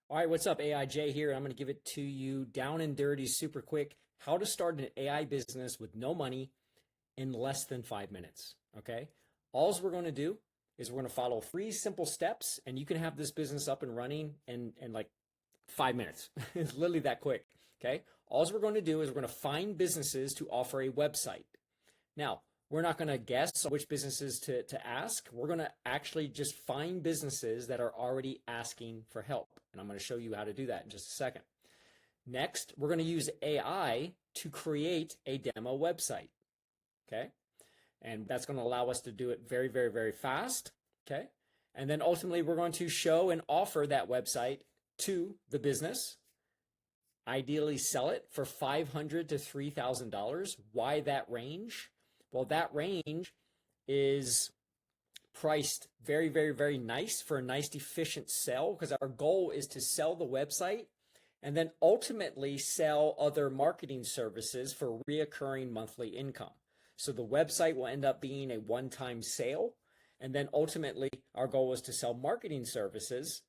All right, what's up? AIJ here. I'm going to give it to you down and dirty, super quick. How to start an AI business with no money in less than 5 minutes. Okay. All we're going to do is we're going to follow 3 simple steps, and you can have this business up and running in like 5 minutes. It's literally that quick. Okay. All we're going to do is we're going to find businesses to offer a website. Now, we're not going to guess which businesses to ask. We're going to actually just find businesses that are already asking for help. And I'm going to show you how to do that in just a second. Next, we're going to use AI to create a demo website. Okay. And that's going to allow us to do it very, very, very fast. Okay. And then ultimately, we're going to show and offer that website to the business. Ideally, sell it for $500 to $3,000. Why that range? Well, that range is priced very, very, very nice for a nice, efficient sell, because our goal is to sell the website and then ultimately sell other marketing services for reoccurring monthly income. So the website will end up being a one-time sale. And then ultimately, our goal is to sell marketing services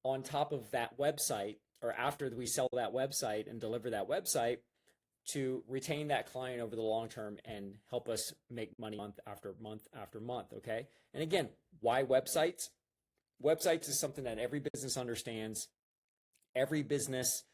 on top of that website, or after we sell that website and deliver that website, to retain that client over the long term and help us make money month after month after month. Okay. And again, why websites? Websites is something that every business understands. Every business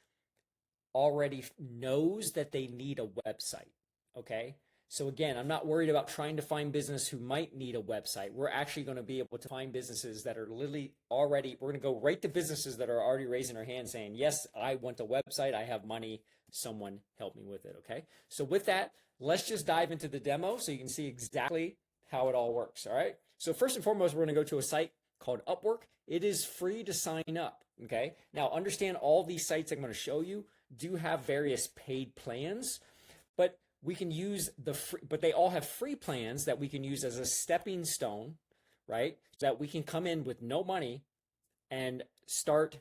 already knows that they need a website. Okay. So again, I'm not worried about trying to find business who might need a website. We're actually going to be able to find businesses that are literally already, we're going to go right to businesses that are already raising their hand saying, yes, I want a website. I have money. Someone help me with it. Okay. So with that, let's just dive into the demo so you can see exactly how it all works. All right. So first and foremost, we're going to go to a site called Upwork. It is free to sign up. Okay. Now understand all these sites I'm going to show you do have various paid plans, but we can use but they all have free plans that we can use as a stepping stone, right? So that we can come in with no money and start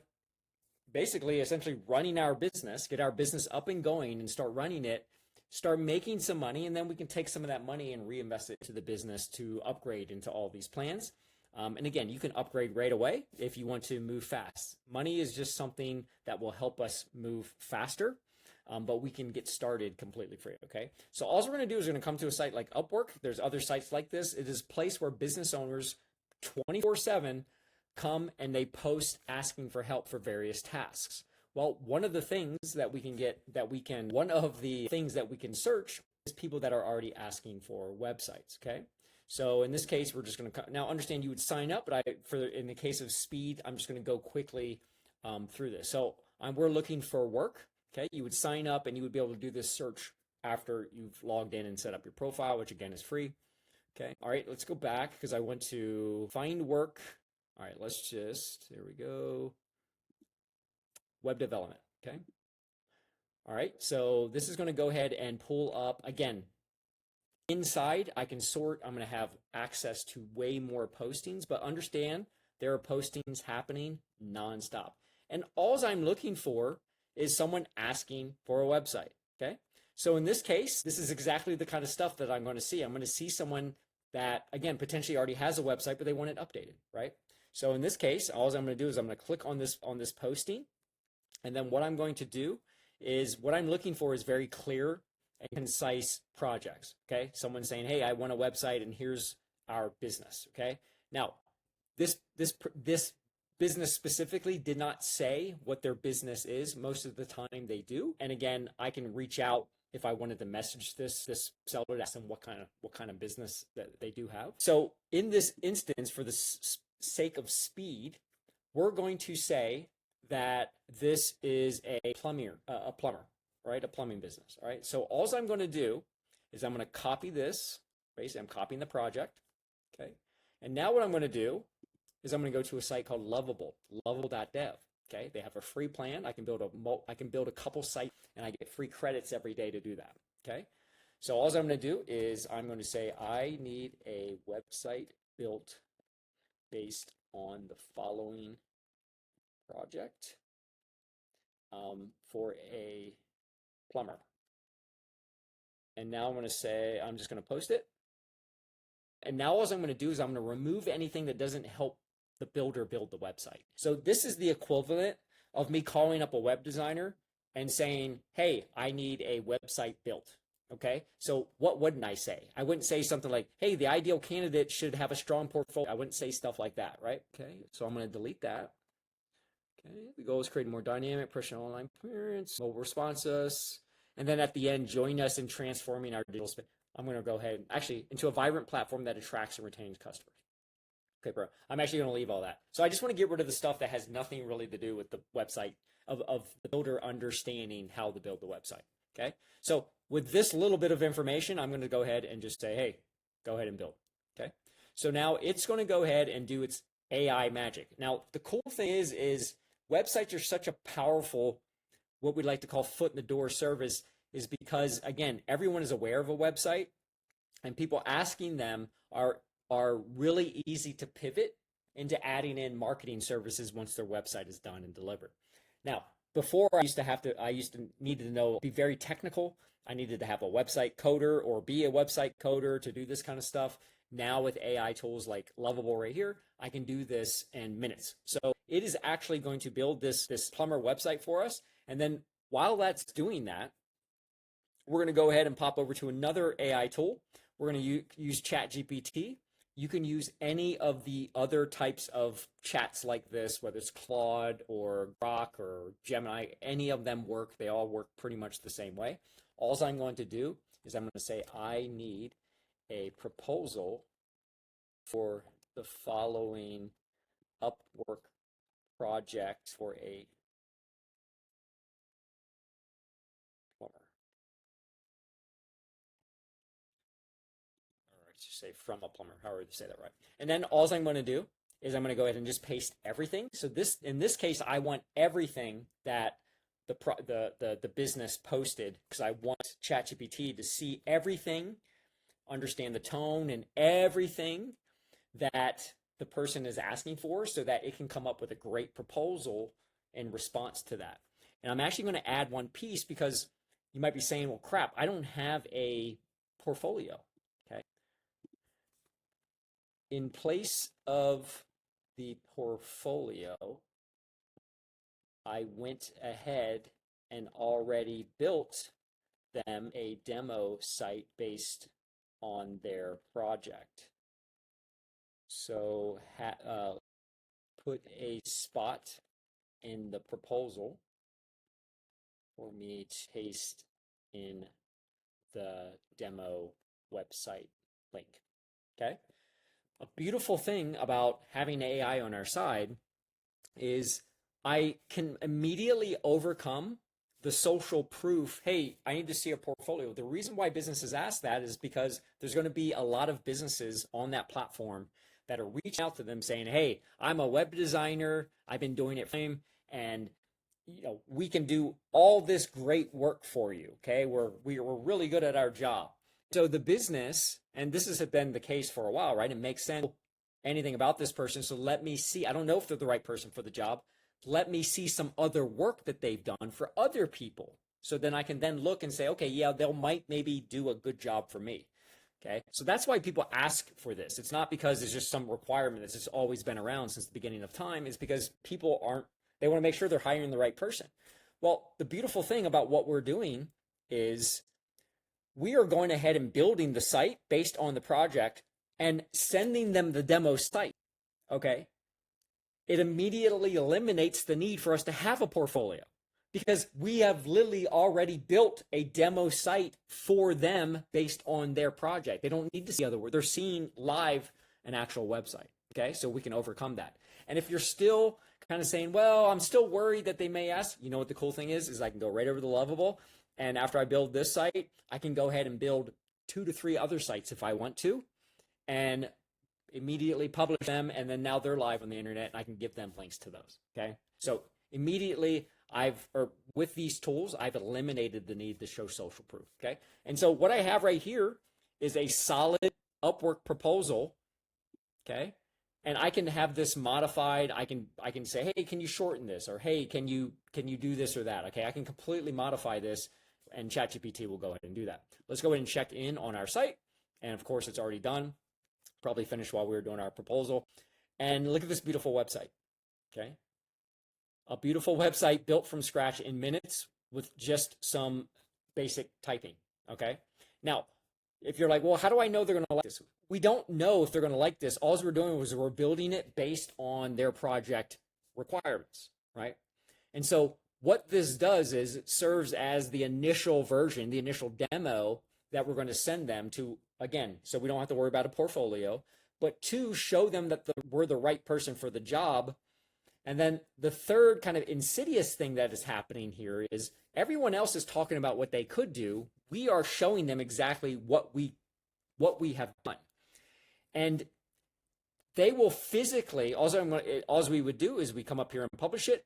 basically essentially running our business, get our business up and going and start running it, start making some money. And then we can take some of that money and reinvest it to the business to upgrade into all these plans. And again, you can upgrade right away if you want to move fast. Money is just something that will help us move faster. But we can get started completely free, okay? So all we're going to do is we're going to come to a site like Upwork. There's other sites like this. It is a place where business owners 24/7 come and they post asking for help for various tasks. Well, one of the things that we can search is people that are already asking for websites, okay? So in this case, we're just going to, now understand you would sign up, but in the case of speed, I'm just going to go quickly through this. So we're looking for work. Okay, you would sign up and you would be able to do this search after you've logged in and set up your profile, which again is free. Okay, all right, let's go back because I want to find work. All right, here we go. Web development, okay. All right, so this is going to go ahead and pull up, again, inside I can sort, I'm going to have access to way more postings, but understand there are postings happening nonstop. And all I'm looking for is someone asking for a website, okay? So in this case, this is exactly the kind of stuff that I'm going to see. I'm going to see someone that, again, potentially already has a website, but they want it updated, right? So in this case, all I'm going to do is I'm going to click on this posting, and then what I'm going to do is what I'm looking for is very clear and concise projects, okay? Someone saying, hey, I want a website, and here's our business, okay? Now, this business specifically did not say what their business is. Most of the time they do. And again, I can reach out if I wanted to message this seller to ask them what kind of business that they do have. So in this instance, for the sake of speed, we're going to say that this is a plumber, right? A plumbing business, all right? So all I'm going to do is I'm going to copy this. Basically, I'm copying the project, okay? And now what I'm going to do is I'm going to go to a site called level.dev. Okay, they have a free plan. I can build a couple sites, and I get free credits every day to do that. Okay, so all I'm going to do is I'm going to say I need a website built based on the following project for a plumber. And now I'm going to say I'm just going to post it. And now all I'm going to do is I'm going to remove anything that doesn't help the builder build the website. So this is the equivalent of me calling up a web designer and saying, hey, I need a website built. Okay, so what wouldn't I say? I wouldn't say something like, hey, the ideal candidate should have a strong portfolio. I wouldn't say stuff like that, right? Okay, so I'm going to delete that. Okay, the goal is creating more dynamic, personal online experience, mobile responses, and then at the end, join us in transforming our digital space. I'm going to go ahead and actually into a vibrant platform that attracts and retains customers. Okay, bro. I'm actually going to leave all that. So I just want to get rid of the stuff that has nothing really to do with the website of the builder understanding how to build the website. Okay. So with this little bit of information, I'm going to go ahead and just say, hey, go ahead and build. Okay. So now it's going to go ahead and do its AI magic. Now, the cool thing is websites are such a powerful, what we like to call foot in the door service, is because, again, everyone is aware of a website, and people asking them are really easy to pivot into adding in marketing services once their website is done and delivered. Now, before I used to needed to know, be very technical. I needed to have a website coder or be a website coder to do this kind of stuff. Now with AI tools like Lovable right here, I can do this in minutes. So it is actually going to build this plumber website for us. And then while that's doing that, we're going to go ahead and pop over to another AI tool. We're going to use ChatGPT. You can use any of the other types of chats like this, whether it's Claude or Grok or Gemini, any of them work. They all work pretty much the same way. All I'm going to do is I'm going to say, I need a proposal for the following Upwork project for a plumber. Or let's just say from a plumber, however you say that right. And then all I'm going to do is I'm going to go ahead and just paste everything. So this, in this case, I want everything that the business posted, because I want ChatGPT to see everything, understand the tone and everything that the person is asking for, so that it can come up with a great proposal in response to that. And I'm actually going to add one piece, because you might be saying, well, crap, I don't have a portfolio. Okay. In place of the portfolio, I went ahead and already built them a demo site based on their project. So put a spot in the proposal for me to paste in the demo website link. Okay. A beautiful thing about having AI on our side is I can immediately overcome the social proof. Hey, I need to see a portfolio. The reason why businesses ask that is because there's going to be a lot of businesses on that platform that are reaching out to them saying, hey, I'm a web designer. I've been doing it for time, and we can do all this great work for you. Okay. We're really good at our job. So the business, and this has been the case for a while, right? It makes sense. Anything about this person. So let me see. I don't know if they're the right person for the job. Let me see some other work that they've done for other people. So then I can then look and say, okay, yeah, might maybe do a good job for me. Okay. So that's why people ask for this. It's not because there's just some requirement that's just always been around since the beginning of time. It's because people they want to make sure they're hiring the right person. Well, the beautiful thing about what we're doing is we are going ahead and building the site based on the project and sending them the demo site. Okay. It immediately eliminates the need for us to have a portfolio, because we have literally already built a demo site for them based on their project. They don't need to see other work. They're seeing live an actual website. Okay. So we can overcome that. And if you're still kind of saying, well, I'm still worried that they may ask, you know what the cool thing is I can go right over to Lovable. And after I build this site, I can go ahead and build 2 to 3 other sites if I want to, and immediately publish them. And then now they're live on the internet, and I can give them links to those. Okay. So immediately with these tools, I've eliminated the need to show social proof. Okay. And so what I have right here is a solid Upwork proposal. Okay. And I can have this modified. I can say, hey, can you shorten this? Or hey, can you do this or that? Okay. I can completely modify this, and ChatGPT will go ahead and do that. Let's go ahead and check in on our site. And of course, it's already done. Probably finished while we were doing our proposal. And look at this beautiful website. Okay. a beautiful website built from scratch in minutes with just some basic typing. Okay. Now, if you're like, well, how do I know they're going to like this? We don't know if they're going to like this. All we're doing is we're building it based on their project requirements, right? And so what this does is it serves as the initial version, the initial demo that we're going to send them to, again, so we don't have to worry about a portfolio, but to show them that we're the right person for the job. And then the third kind of insidious thing that is happening here is everyone else is talking about what they could do. We are showing them exactly what we have done. And they will physically, all we would do is we come up here and publish it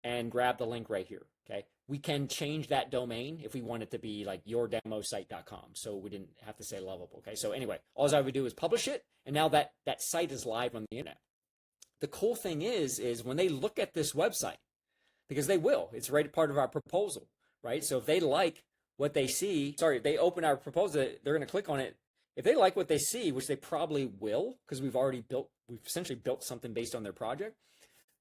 and grab the link right here. Okay. We can change that domain if we want it to be like yourdemosite.com. So we didn't have to say Lovable. Okay. So anyway, all I would do is publish it. And now that site is live on the internet. The cool thing is when they look at this website, because they will, it's right part of our proposal, right? So if they like what they see, if they open our proposal, they're going to click on it. If they like what they see, which they probably will, because we've essentially built something based on their project,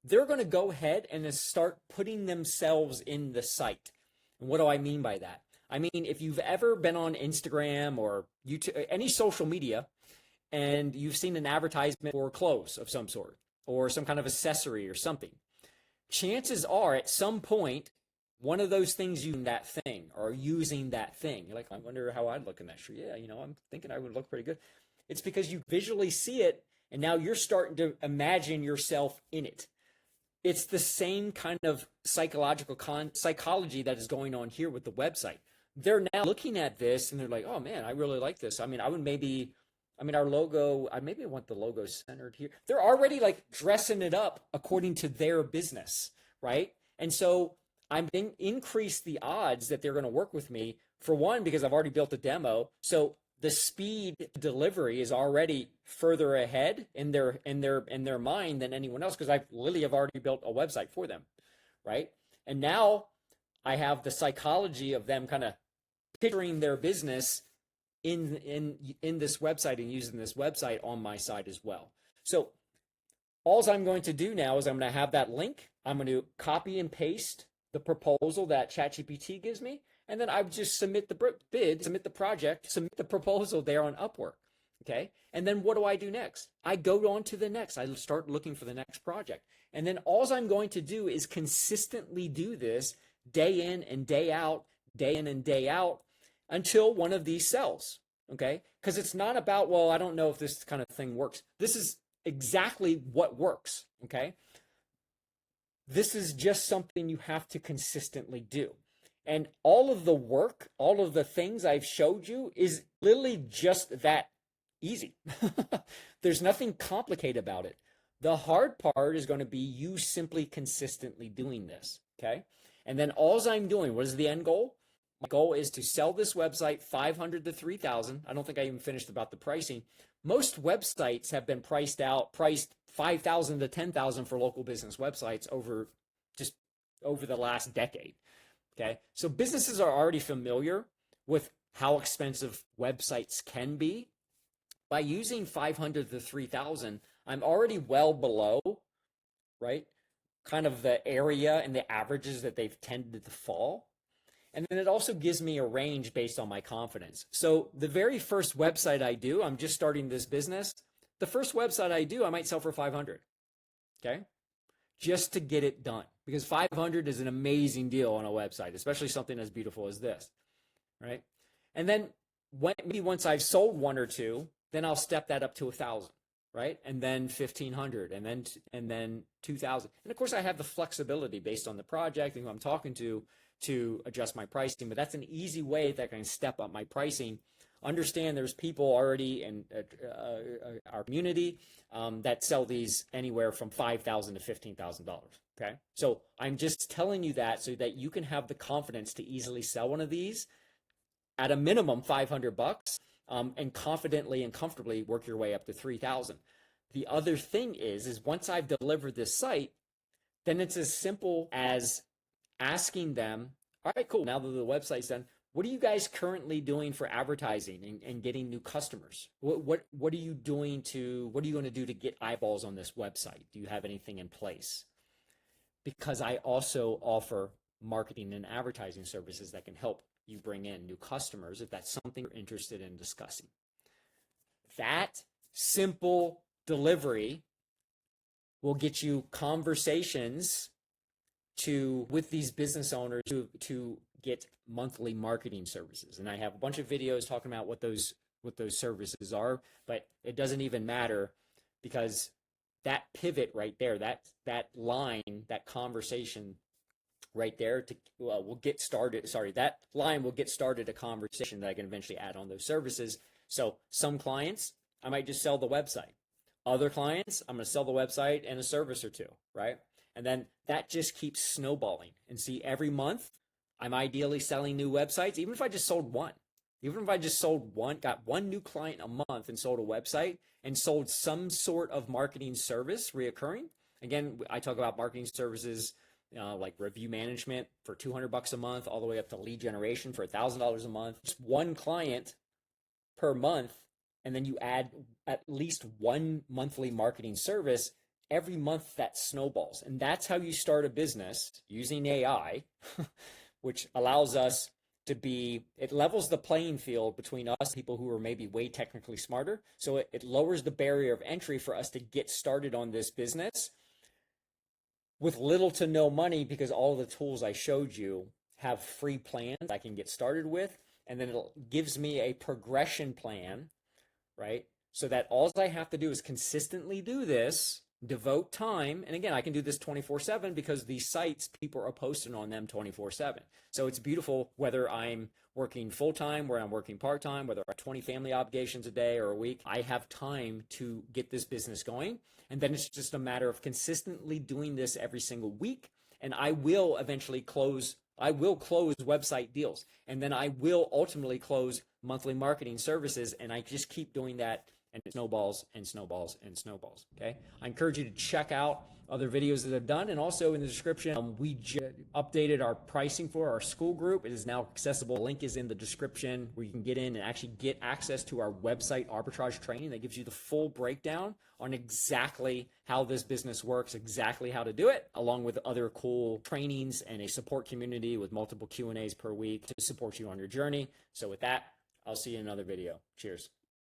they're going to go ahead and then start putting themselves in the site. And what do I mean by that? I mean, if you've ever been on Instagram or YouTube, any social media, and you've seen an advertisement for clothes of some sort, or some kind of accessory or something, chances are at some point, one of those things using that thing or using that thing. You're like, I wonder how I'd look in that shirt. Yeah, I'm thinking I would look pretty good. It's because you visually see it, and now you're starting to imagine yourself in it. It's the same kind of psychology that is going on here with the website. They're now looking at this, and they're like, oh, man, I really like this. I mean, our logo, I maybe want the logo centered here. They're already like dressing it up according to their business, right? And so I'm increase the odds that they're going to work with me, for one, because I've already built a demo. So the speed delivery is already further ahead in their mind than anyone else, because I literally have already built a website for them, right? And now I have the psychology of them kind of picturing their business in this website and using this website on my side as well. So all I'm going to do now is I'm going to have that link. I'm going to copy and paste the proposal that ChatGPT gives me, and then I would just submit the bid, submit the project, submit the proposal there on Upwork. Okay. And then what do I do next? I go on to the next. I start looking for the next project. And then all I'm going to do is consistently do this day in and day out, until one of these sells. Okay. Because it's not about, well, I don't know if this kind of thing works. This is exactly what works. Okay. This is just something you have to consistently do. And all of the work, all of the things I've showed you is literally just that easy. There's nothing complicated about it. The hard part is going to be you simply consistently doing this. Okay. And then all I'm doing, what is the end goal? My goal is to sell this website 500 to 3,000. I don't think I even finished about the pricing. Most websites have been priced 5,000 to 10,000 for local business websites over the last decade. Okay. So businesses are already familiar with how expensive websites can be. By using 500 to 3,000, I'm already well below, right, kind of the area and the averages that they've tended to fall. And then it also gives me a range based on my confidence. So the very first website I do, I'm just starting this business. The first website I do, I might sell for 500. Okay. Just to get it done, because 500 is an amazing deal on a website, especially something as beautiful as this. Right. And then maybe once I've sold one or two, then I'll step that up to 1,000. Right. And then 1,500 and then 2,000. And of course I have the flexibility based on the project and who I'm talking to adjust my pricing, but that's an easy way that I can step up my pricing. Understand there's people already in our community that sell these anywhere from $5,000 to $15,000. Okay, so I'm just telling you that so that you can have the confidence to easily sell one of these at a minimum $500, and confidently and comfortably work your way up to 3,000. The other thing is once I've delivered this site, then it's as simple as asking them, all right, cool. Now that the website's done, what are you guys currently doing for advertising and getting new customers? What are you going to do to get eyeballs on this website? Do you have anything in place? because I also offer marketing and advertising services that can help you bring in new customers if that's something you're interested in discussing. That simple delivery will get you conversations with these business owners to get monthly marketing services. And I have a bunch of videos talking about what those services are, but it doesn't even matter, because that pivot right there, that line, that conversation right there will get started. Sorry, that line will get started a conversation that I can eventually add on those services. So some clients, I might just sell the website. Other clients, I'm going to sell the website and a service or two, right? And then that just keeps snowballing. And see, every month, I'm ideally selling new websites, even if I just sold one. Even if I just sold one, got one new client a month and sold a website and sold some sort of marketing service reoccurring. Again, I talk about marketing services like review management for $200 a month, all the way up to lead generation for $1,000 a month. Just one client per month, and then you add at least one monthly marketing service. Every month that snowballs. And that's how you start a business using AI, which allows us it levels the playing field between us, people who are maybe way technically smarter. So it lowers the barrier of entry for us to get started on this business with little to no money, because all of the tools I showed you have free plans I can get started with. And then it gives me a progression plan, right? So that all I have to do is consistently do this, devote time. And again, I can do this 24/7 because these sites, people are posting on them 24/7. So it's beautiful whether I'm working full-time, whether I'm working part-time, whether I have 20 family obligations a day or a week. I have time to get this business going. And then it's just a matter of consistently doing this every single week. And I will eventually close website deals. And then I will ultimately close monthly marketing services. And I just keep doing that. And it snowballs and snowballs and snowballs, okay? I encourage you to check out other videos that I've done. And also in the description, we updated our pricing for our school group. It is now accessible. The link is in the description where you can get in and actually get access to our website arbitrage training that gives you the full breakdown on exactly how this business works, exactly how to do it, along with other cool trainings and a support community with multiple Q&As per week to support you on your journey. So with that, I'll see you in another video. Cheers.